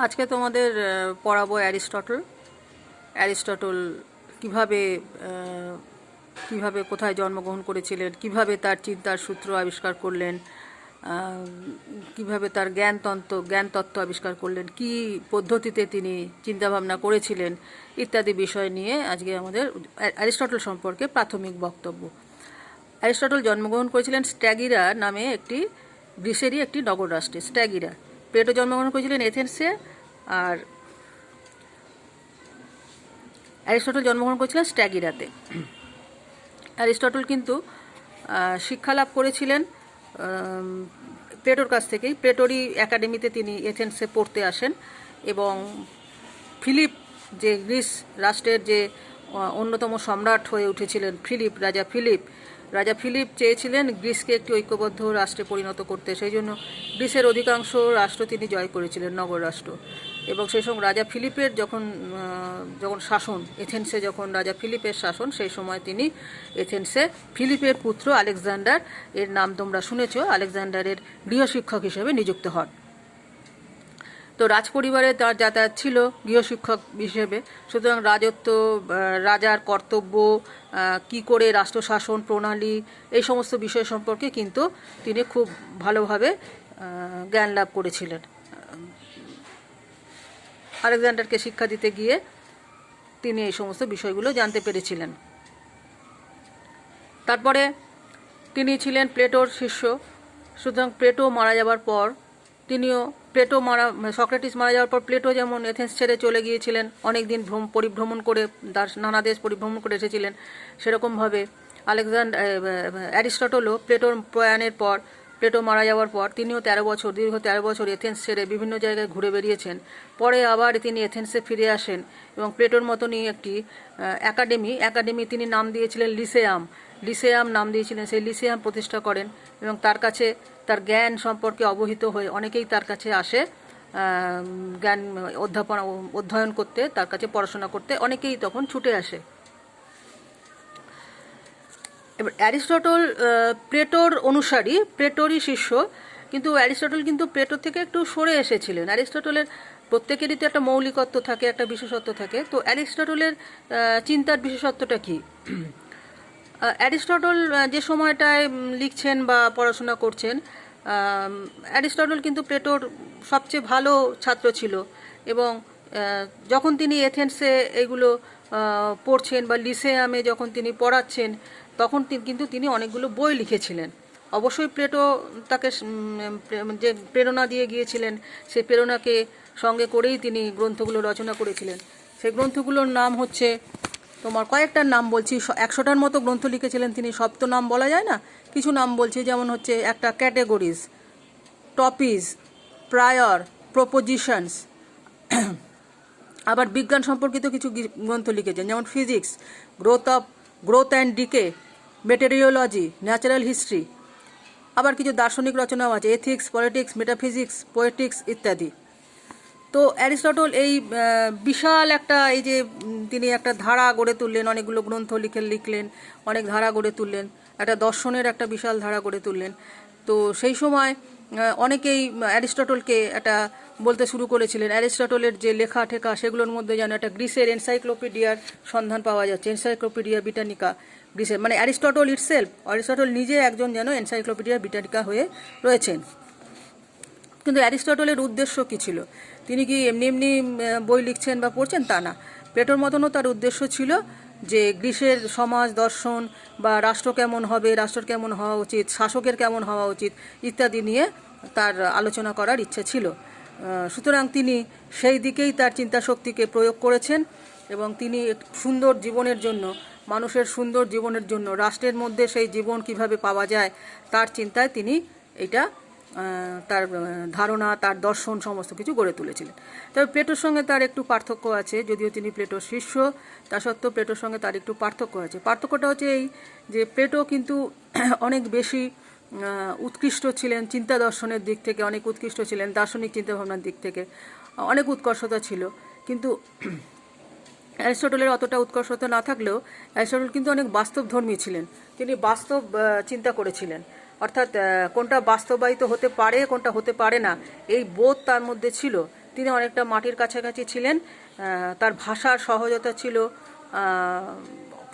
আজকে তোমাদের পড়াবো অ্যারিস্টটল কিভাবে কিভাবে কোথায় জন্মগ্রহণ করেছিলেন, কিভাবে তার চিন্তার সূত্র আবিষ্কার করলেন, কিভাবে তার জ্ঞানতত্ত্ব আবিষ্কার করলেন, কি পদ্ধতিতে তিনি চিন্তাভাবনা করেছিলেন ইত্যাদি বিষয় নিয়ে আজকে আমাদের অ্যারিস্টটল সম্পর্কে প্রাথমিক বক্তব্য। অ্যারিস্টটল জন্মগ্রহণ করেছিলেন স্ট্যাগিরা নামে একটি গ্রিসেরই একটি নগর রাষ্ট্রে, স্ট্যাগিরা। প্লেটো জন্মগ্রহণ করেছিলেন এথেন্সে, আর অ্যারিস্টটল জন্মগ্রহণ করেছিলেন স্ট্যাগিরাতে। অ্যারিস্টটল কিন্তু শিক্ষালাভ করেছিলেন প্লেটোর কাছ থেকেই। প্লেটোরই একাডেমিতে তিনি এথেন্সে পড়তে আসেন এবং ফিলিপ, যে গ্রিস রাষ্ট্রের যে অন্যতম সম্রাট হয়ে উঠেছিলেন রাজা ফিলিপ চেয়েছিলেন গ্রিসকে একটি ঐক্যবদ্ধ রাষ্ট্রে পরিণত করতে। সেই জন্য গ্রিসের অধিকাংশ রাষ্ট্র তিনি জয় করেছিলেন, নগর রাষ্ট্র। এবং সেই সময় রাজা ফিলিপের যখন শাসন, এথেন্সে যখন রাজা ফিলিপের শাসন, সেই সময় তিনি এথেন্সে ফিলিপের পুত্র আলেকজান্ডার, এর নাম তোমরা শুনেছ, আলেকজান্ডারের গৃহশিক্ষক হিসেবে নিযুক্ত হন। তো রাজপরিবারে তার যাতায়াত ছিল গৃহশিক্ষক হিসেবে। সুতরাং রাজত্ব, রাজার কর্তব্য, কি করে রাষ্ট্রশাসন প্রণালী, এই সমস্ত বিষয় সম্পর্কে কিন্তু তিনি খুব ভালোভাবে জ্ঞান লাভ করেছিলেন। আলেকজান্ডারকে শিক্ষা দিতে গিয়ে তিনি এই সমস্ত বিষয়গুলো জানতে পেরেছিলেন। তারপরে তিনি ছিলেন প্লেটোর শিষ্য। সুতরাং প্লেটো মারা যাবার পর সক্রেটিস মারা যাওয়ার পর প্লেটো যেমন এথেন্স ছেড়ে চলে গিয়েছিলেন, অনেক দিন পরিভ্রমণ করে নানা দেশ পরিভ্রমণ করে এসেছিলেন, সেরকমভাবে অ্যারিস্টটলও প্লেটোর প্রয়াণের পর, প্লেটো মারা যাওয়ার পর তিনিও দীর্ঘ 13 বছর এথেন্স ছেড়ে বিভিন্ন জায়গায় ঘুরে বেরিয়েছেন। পরে আবার তিনি এথেন্সে ফিরে আসেন এবং প্লেটোর মতনই একটি একাডেমি তিনি নাম দিয়েছিলেন লিসেয়াম নাম দিয়েছিলেন। সেই লিসেয়াম প্রতিষ্ঠা করেন এবং তার কাছে তার জ্ঞান সম্পর্কে অবহিত হয়ে অনেকেই তার কাছে আসে জ্ঞান অধ্যয়ন করতে, তার কাছে পড়াশোনা করতে অনেকেই তখন ছুটে আসে। এবার অ্যারিস্টটল প্লেটোর অনুসারী, প্লেটোরই শিষ্য, কিন্তু অ্যারিস্টটল কিন্তু প্লেটোর থেকে একটু সরে এসেছিলেন। অ্যারিস্টটলের প্রত্যেকেরই তো একটা মৌলিকত্ব থাকে, একটা বিশেষত্ব থাকে। তো অ্যারিস্টটলের চিন্তার বিশেষত্বটা কী? অ্যারিস্টটল যে সময়টায় লিখছেন বা পড়াশোনা করছেন, অ্যারিস্টটল কিন্তু প্লেটোর সবচেয়ে ভালো ছাত্র ছিল এবং যখন তিনি এথেন্সে এগুলো পড়ছেন বা লিসেয়ামে যখন তিনি পড়াচ্ছেন, তখন কিন্তু তিনি অনেকগুলো বই লিখেছিলেন। অবশ্যই প্লেটো তাকে যে প্রেরণা দিয়ে গিয়েছিলেন, সেই প্রেরণাকে সঙ্গে করেই তিনি গ্রন্থগুলো রচনা করেছিলেন। সেই গ্রন্থগুলোর নাম হচ্ছে, তোমার কয়েকটার নাম বলছি, 100টার মতো গ্রন্থ লিখেছিলেন তিনি। সব তো নাম বলা যায় না, কিছু নাম বলছি। যেমন হচ্ছে একটা ক্যাটেগরিজ, টপিজ, প্রায়র, প্রপোজিশনস। আবার বিজ্ঞান সম্পর্কিত কিছু গ্রন্থ লিখেছেন, যেমন physics, growth and decay, meteorology, natural history. আবার কিছু দার্শনিক রচনাও আছে, এথিক্স, পলিটিক্স, মেটাফিজিক্স, পোয়েটিক্স ইত্যাদি। তো অ্যারিস্টটল এই বিশাল একটা, এই যে তিনি একটা ধারা গড়ে তুললেন, অনেকগুলো গ্রন্থ লিখলেন, অনেক ধারা গড়ে তুললেন, একটা দর্শনের একটা বিশাল ধারা গড়ে তুললেন। তো সেই সময় অনেকেই অ্যারিস্টটলকে একটা বলতে শুরু করেছিলেন, অ্যারিস্টটলের যে লেখা ঠেকা সেগুলোর মধ্যে যেন একটা গ্রিসের এনসাইক্লোপিডিয়ার সন্ধান পাওয়া যাচ্ছে, এনসাইক্লোপিডিয়া ব্রিটানিকা গ্রিসের, মানে অ্যারিস্টটল নিজে একজন যেন এনসাইক্লোপিডিয়া ব্রিটানিকা হয়ে রয়েছেন। কিন্তু অ্যারিস্টটলের উদ্দেশ্য কী ছিল? তিনি কি এমনি বই লিখছেন বা পড়ছেন তা না। প্লেটোর মতনও তার উদ্দেশ্য ছিল যে গ্রিসের সমাজ দর্শন বা রাষ্ট্র কেমন হবে, রাষ্ট্র কেমন হওয়া উচিত, শাসকের কেমন হওয়া উচিত ইত্যাদি নিয়ে তার আলোচনা করার ইচ্ছে ছিল। সুতরাং তিনি সেই দিকেই তার চিন্তাশক্তিকে প্রয়োগ করেছেন এবং তিনি সুন্দর জীবনের জন্য, মানুষের সুন্দর জীবনের জন্য, রাষ্ট্রের মধ্যে সেই জীবন কিভাবে পাওয়া যায় তার চিন্তায় তিনি এটা তার ধারণা, তার দর্শন সমস্ত কিছু গড়ে তুলেছিলেন। তবে প্লেটোর সঙ্গে তার একটু পার্থক্য আছে, যদিও তিনি প্লেটোর শিষ্য, তা সত্ত্বেও প্লেটোর সঙ্গে তার একটু পার্থক্য আছে। পার্থক্যটা হচ্ছে এই যে প্লেটো কিন্তু অনেক বেশি উৎকৃষ্ট ছিলেন, চিন্তা দর্শনের দিক থেকে অনেক উৎকৃষ্ট ছিলেন, দার্শনিক চিন্তাভাবনার দিক থেকে অনেক উৎকর্ষতা ছিল। কিন্তু অ্যারিস্টটলের অতটা উৎকর্ষতা না থাকলেও অ্যারিস্টটল কিন্তু অনেক বাস্তবধর্মী ছিলেন। তিনি বাস্তব চিন্তা করেছিলেন, অর্থাৎ কোনটা বাস্তবায়িত হতে পারে, কোনটা হতে পারে না, এই বোধ তার মধ্যে ছিল। তিনি অনেকটা মাটির কাছাকাছি ছিলেন, তার ভাষার সহজতা ছিল।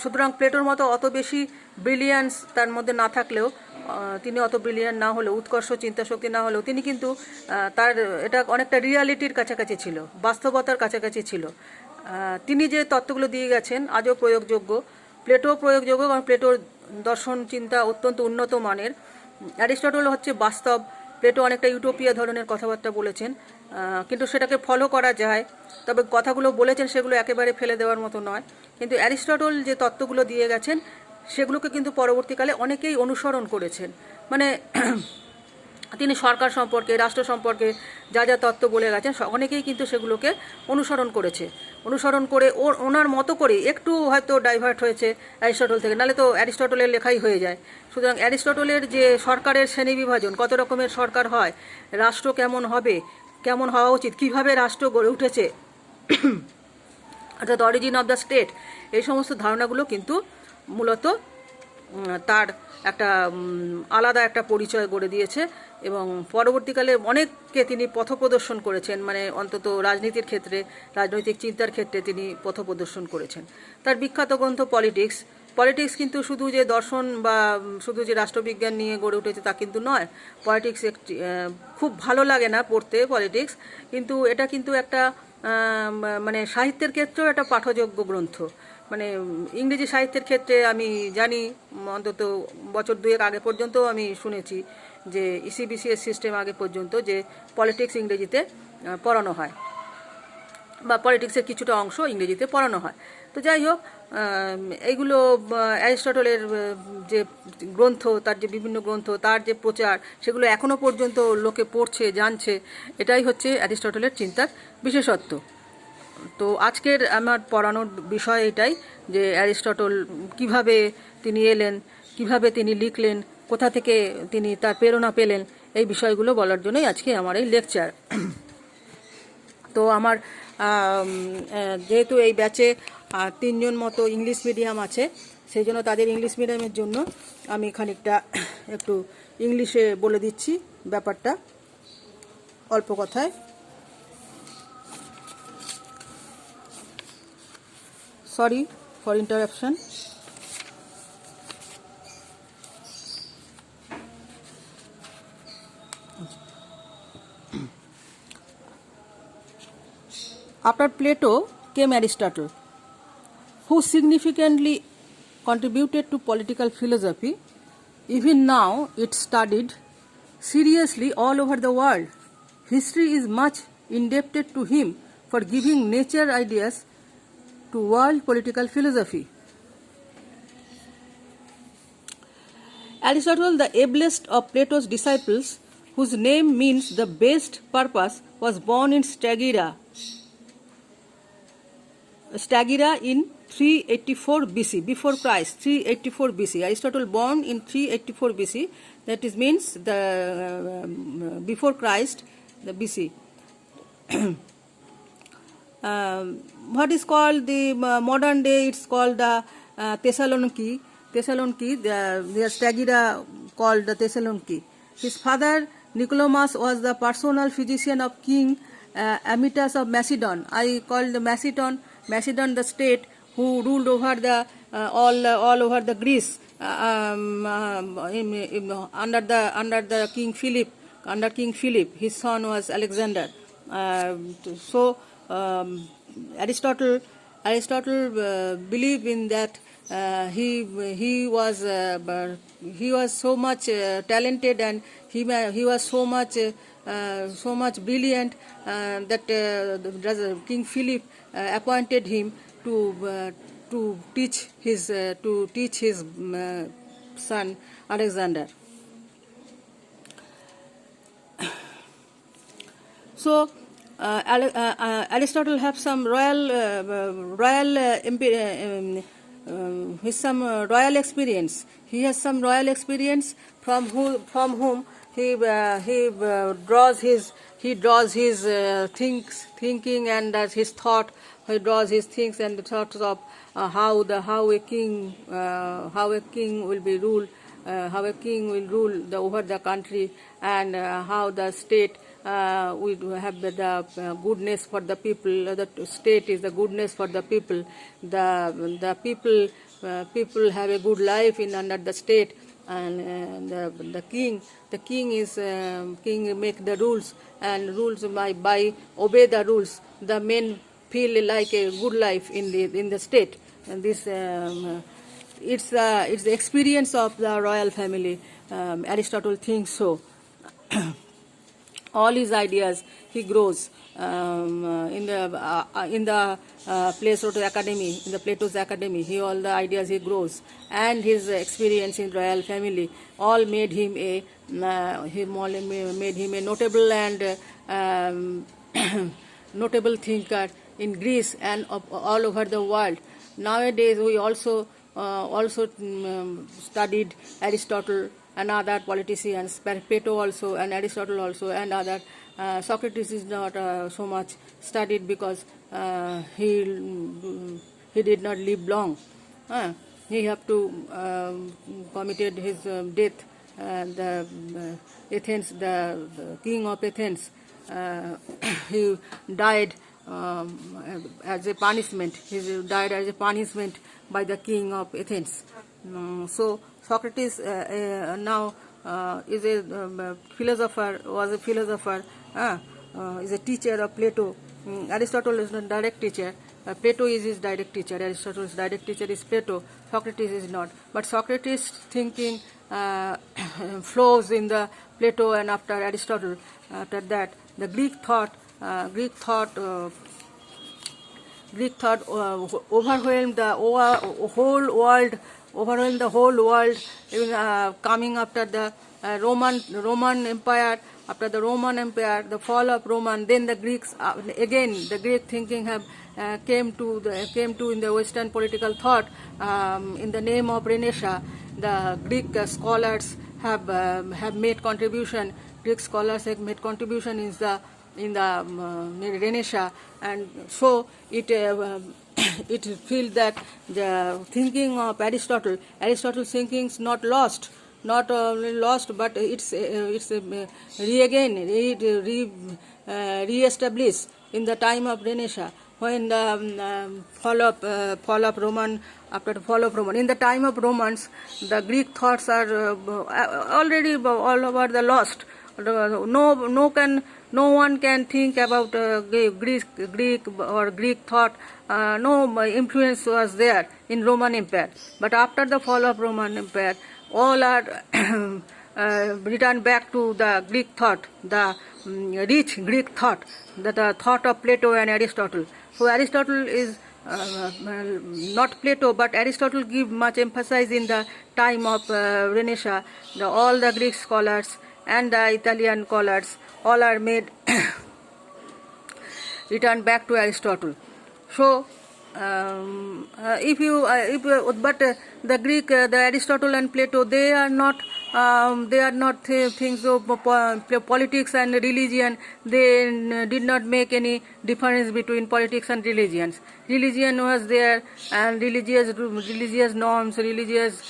সুতরাং প্লেটোর মতো অত বেশি ব্রিলিয়ান্স তার মধ্যে না থাকলেও, তিনি অত ব্রিলিয়ান্ট না হলেও, উৎকর্ষ চিন্তাশক্তি না হলেও, তিনি কিন্তু তার এটা অনেকটা রিয়ালিটির কাছাকাছি ছিল, বাস্তবতার কাছাকাছি ছিল। তিনি যে তত্ত্বগুলো দিয়ে গেছেন আজও প্রয়োগযোগ্য, প্লেটো প্রয়োগযোগ্য, কারণ প্লেটোর দর্শন চিন্তা অত্যন্ত উন্নত মানের। অ্যারিস্টটল হচ্ছে বাস্তব, প্লেটো অনেকটা ইউটোপিয়া ধরনের কথাবার্তা বলেছেন, কিন্তু সেটাকে ফলো করা যায়। তবে কথাগুলো বলেছেন সেগুলো একেবারে ফেলে দেওয়ার মতো নয়। কিন্তু অ্যারিস্টটল যে তত্ত্বগুলো দিয়ে গেছেন সেগুলোকে কিন্তু পরবর্তীকালে অনেকেই অনুসরণ করেছেন। মানে তিনি সরকার সম্পর্কে, রাষ্ট্র সম্পর্কে যা যা তত্ত্ব বলে গেছেন অনেকেই কিন্তু সেগুলোকে অনুসরণ করেছে। অনুসরণ করে ওনার মতো করে একটু হয়তো ডাইভার্ট হয়েছে অ্যারিস্টটল থেকে, নাহলে তো অ্যারিস্টটলের লেখাই হয়ে যায়। সুতরাং অ্যারিস্টটলের যে সরকারের শ্রেণীবিভাজন, কত রকমের সরকার হয়, রাষ্ট্র কেমন হবে, কেমন হওয়া উচিত, কিভাবে রাষ্ট্র গড়ে উঠেছে, অর্থাৎ অরিজিন অফ দ্য স্টেট, এই সমস্ত ধারণাগুলো কিন্তু মূলত তার একটা আলাদা একটা পরিচয় গড়ে দিয়েছে। এবং পরবর্তীকালে অনেককে তিনি পথপ্রদর্শন করেছেন, মানে অন্তত রাজনীতির ক্ষেত্রে, রাজনৈতিক চিন্তার ক্ষেত্রে তিনি পথপ্রদর্শন করেছেন। তার বিখ্যাত গ্রন্থ পলিটিক্স। পলিটিক্স কিন্তু শুধু যে দর্শন বা শুধু যে রাষ্ট্রবিজ্ঞান নিয়ে গড়ে উঠেছে তা কিন্তু নয়। পলিটিক্স খুব ভালো লাগে না পড়তে পলিটিক্স, কিন্তু এটা কিন্তু একটা মানে সাহিত্যের ক্ষেত্রেও একটা পাঠযোগ্য গ্রন্থ। মানে ইংরেজি সাহিত্যের ক্ষেত্রে আমি জানি, অন্তত বছর দুয়েক আগে পর্যন্ত আমি শুনেছি যে ইসিবিসিএস সিস্টেম আগে পর্যন্ত যে পলিটিক্স ইংরেজিতে পড়ানো হয়, বা পলিটিক্সের কিছুটা অংশ ইংরেজিতে পড়ানো হয়। তো যাই হোক, এইগুলো অ্যারিস্টটলের যে গ্রন্থ, তার যে বিভিন্ন গ্রন্থ, তার যে প্রচার, সেগুলো এখনও পর্যন্ত লোকে পড়ছে, জানছে। এটাই হচ্ছে অ্যারিস্টটলের চিন্তার বিশেষত্ব। তো আজকের আমার পড়ানোর বিষয় এটাই যে অ্যারিস্টটল কিভাবে তিনি এলেন, কিভাবে তিনি লিখলেন, কোথা থেকে তিনি তার প্রেরণা পেলেন, এই বিষয়গুলো বলার জন্যই আজকে আমার এই লেকচার। তো আমার যেহেতু এই ব্যাচে 3 জন মতো ইংলিশ মিডিয়াম আছে, সেই জন্য তাদের ইংলিশ মিডিয়ামের জন্য আমি খানিকটা একটু ইংলিশে বলে দিচ্ছি ব্যাপারটা অল্প কথায়। Sorry for interruption. After Plato came Aristotle, who significantly contributed to political philosophy. Even now, it's studied seriously all over the world. History is much indebted to him for giving nature ideas to world political philosophy. Aristotle, the ablest of Plato's disciples, whose name means the best purpose, was born in Stagira in 384 BC, before Christ, 384 BC. Aristotle born in 384 BC, that is means the before Christ, the BC. What is called the modern day, it's called the Thessaloniki, the Stagira called the Thessaloniki. His father Nicolaus was the personal physician of King Amytas of Macedon. I called the Macedon the state who ruled over the all over the Greece under the King Philip. Under King Philip, his son was Alexander. So Aristotle believed in that. He was so much talented, and he was so much brilliant that King Philip appointed him to teach his son Alexander. So Aristotle have some royal experience. He has some royal experience from whom he draws his thinking and his thought. He draws his things and the thoughts of how a king will be ruled, how a king will rule over the country, and how the state we do have the goodness for the people. The state is the goodness for the people. The people have a good life in under the state, and the king is king make the rules, and rules by obey the rules. The men feel like a good life in the state, and this. It's the experience of the royal family. Aristotle thinks so. All his ideas he grows in the Plato's Academy, in the Plato's Academy. All the ideas he grows, and his experience in royal family all made him a notable and notable thinker in Greece and all over the world. Nowadays we also studied Aristotle and other politicians, Plato also and Aristotle also and other. Socrates is not so much studied because he did not live long. He have to committed his death. The Athens, the king of Athens, he died as a punishment. He died as a punishment by the king of Athens. So Socrates now is a philosopher, was a philosopher, is a teacher of Plato. Aristotle is not direct teacher. Plato is his direct teacher. Aristotle's direct teacher is Plato. Socrates is not. But Socrates' thinking flows in the Plato and after Aristotle. After that, the Greek thought overwhelmed the whole world. Overwhelmed the whole world, coming after the Roman Empire. After the Roman Empire, the fall of Roman, then the Greeks again. The Greek thinking have came to in the Western political thought in the name of Renaissance. The Greek scholars have made contribution. Greek scholars have made contribution in the Renaissance, and so it feels that the thinking of Aristotle's thinking is not lost, not only lost, but it's re-established in the time of Renaissance, when the fall of Roman. After the fall of Roman, in the time of Romans, the Greek thoughts are already all over the lost. No one can think about Greek or Greek thought. No influence was there in Roman Empire. But after the fall of Roman Empire, all are returned back to the Greek thought, the rich Greek thought, the thought of Plato and Aristotle. So Aristotle is not Plato, but Aristotle give much emphasis in the time of Renaissance. All the Greek scholars and the Italian scholars all are made return back to Aristotle. So but the Greek, the Aristotle and Plato, they are not things of politics and religion. They did not make any difference between politics and religions. Religion was there, and religious norms, religious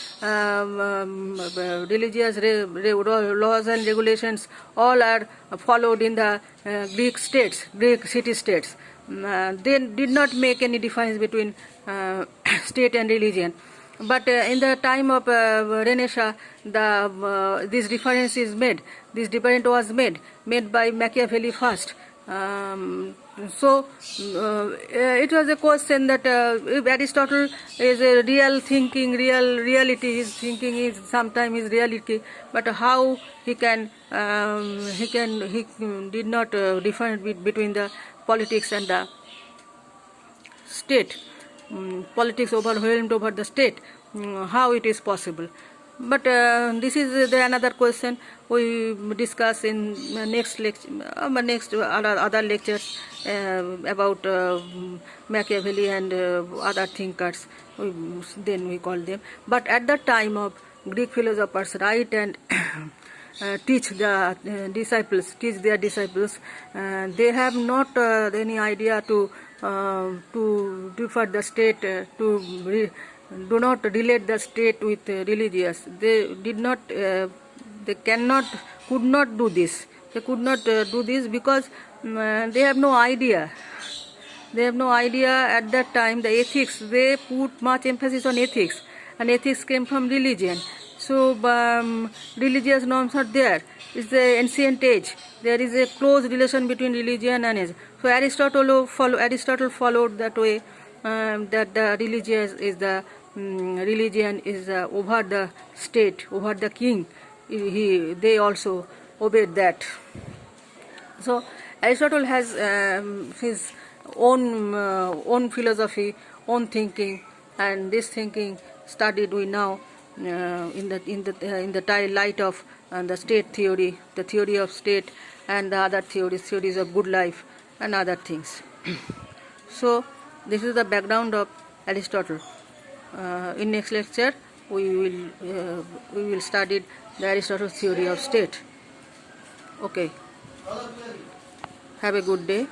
laws and regulations all are followed in the Greek states, Greek city-states. They did not make any difference between state and religion. But in the time of Renaissance, this difference is made. This difference was made by Machiavelli first. So it was a question that if Aristotle is a real thinking, reality, his thinking is sometimes his reality. But how he did not differentiate between the politics and the state. Politics overwhelmed over the state. How it is possible? But this is another question we discuss in next lecture, other lectures about Machiavelli and other thinkers. Then we call them. But at the time of Greek philosophers write and teach their disciples, they have not any idea to differ the state, do not relate the state with religious. They did not, they cannot, could not do this. They could not do this because they have no idea. They have no idea at that time. The ethics, they put much emphasis on ethics, and ethics came from religion. So religious norms are there. It's the ancient age. There is a close relation between religion and age. So Aristotle followed that way, that the religion is over the state, over the king. They also obeyed that. So Aristotle has his own philosophy, own thinking, and this thinking studied we now in the light of the state theory, the theory of state, and the other theories of good life, and other things. So this is the background of Aristotle. In next lecture we will study the Aristotle theory of state. Okay. Have a good day.